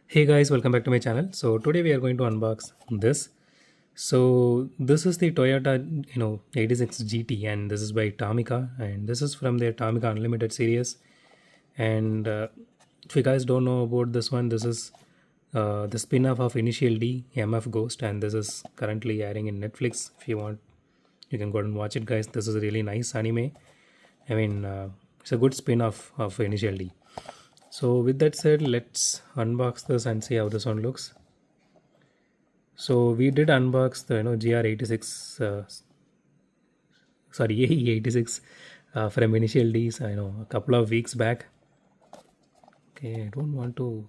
Hey guys, welcome back to my channel. So today we are going to unbox this. So this is the Toyota 86 GT, and this is by Tomica, and this is from their Tomica Unlimited series. And if you guys don't know about this one, this is the spin-off of Initial D, MF Ghost, and this is currently airing in Netflix. If you want, you can go and watch it, guys. This is a really nice anime. I mean, it's a good spin-off of Initial D. So with that said, let's unbox this and see how this one looks. So we did unbox the GR86, sorry, AE86 from Initial D's, a couple of weeks back. Okay, I don't want to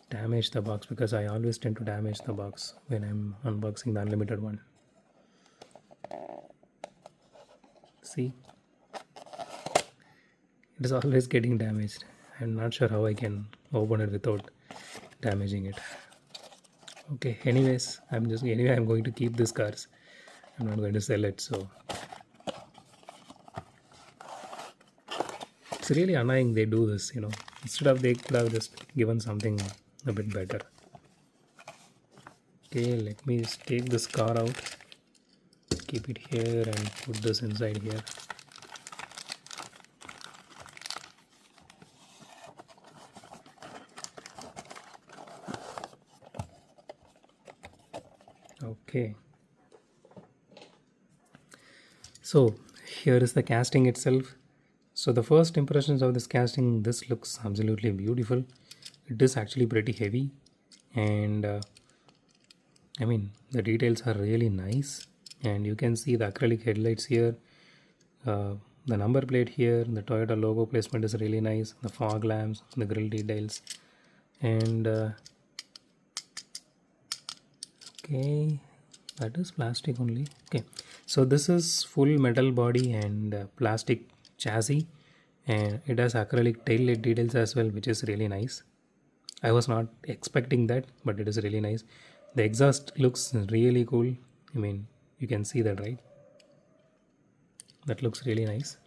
damage the box because I always tend to damage the box when I'm unboxing the unlimited one. See, it is always getting damaged. I'm not sure how I can open it without damaging it. Okay, anyways, I'm going to keep these cars. I'm not going to sell it, so it's really annoying they do this, Instead of they could have just given something a bit better. Okay, let me just take this car out, keep it here and put this inside here. Okay, so here is the casting itself. So the first impressions of this casting, this looks absolutely beautiful. It is actually pretty heavy, and I mean the details are really nice, and you can see the acrylic headlights here, the number plate here, the Toyota logo placement is really nice, the fog lamps, the grille details, and okay, that is plastic only. Okay, so this is full metal body and plastic chassis, and it has acrylic tail light details as well, which is really nice. I was not expecting that, but it is really nice. The exhaust looks really cool. I mean, you can see that, right? That looks really nice.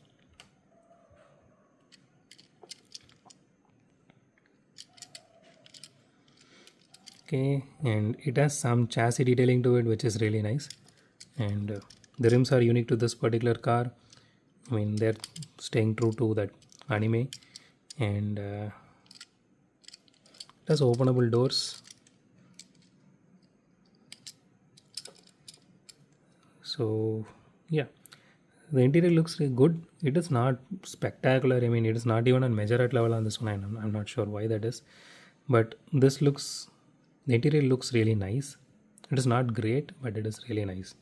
Okay, and it has some chassis detailing to it, which is really nice. And the rims are unique to this particular car. I mean, they're staying true to that anime, and it has openable doors. So yeah, the interior looks really good. It is not spectacular. I mean, it is not even on majorette level on this one. I'm not sure why that is, but this looks, the interior looks really nice. It is not great, but it is really nice.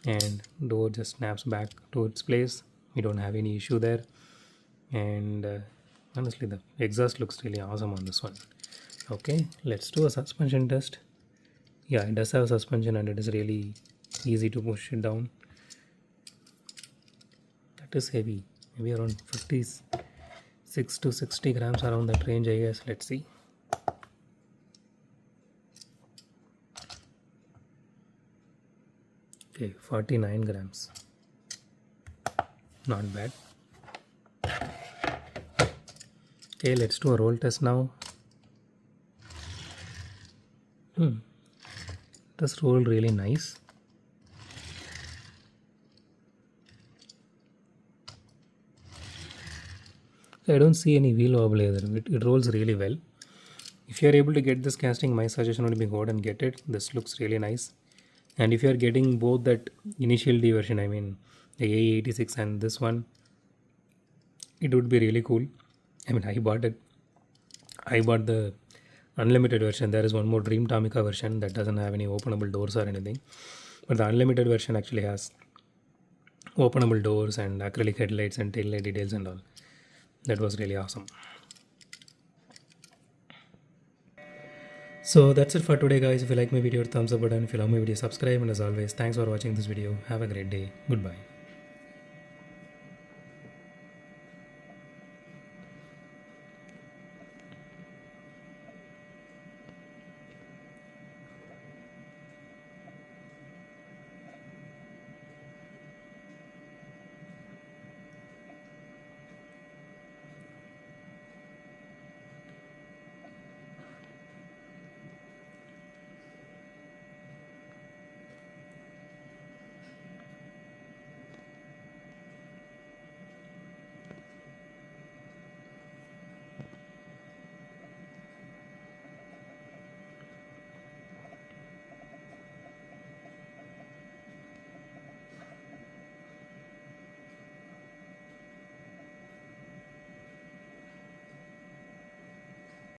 And door just snaps back to its place. We don't have any issue there. And honestly, the exhaust looks really awesome on this one. Okay, let's do a suspension test. Yeah, it does have suspension, and it is really easy to push it down. That is heavy, maybe around 56 to 60 grams, around that range, I guess. Let's see. Okay, 49 grams. Not bad. Okay, let's do a roll test now. This roll really nice. I don't see any wheel wobble either. It rolls really well. If you are able to get this casting, my suggestion would be go ahead and get it. This looks really nice. And if you are getting both that Initial D version, I mean the A86 and this one, it would be really cool. I mean, I bought it. I bought the unlimited version. There is one more Dream Tomica version that doesn't have any openable doors or anything, but the unlimited version actually has openable doors and acrylic headlights and tail light details and all. That was really awesome. So that's it for today, guys. If you like my video, thumbs up button. If you love my video, subscribe, and as always, thanks for watching this video. Have a great day. Goodbye.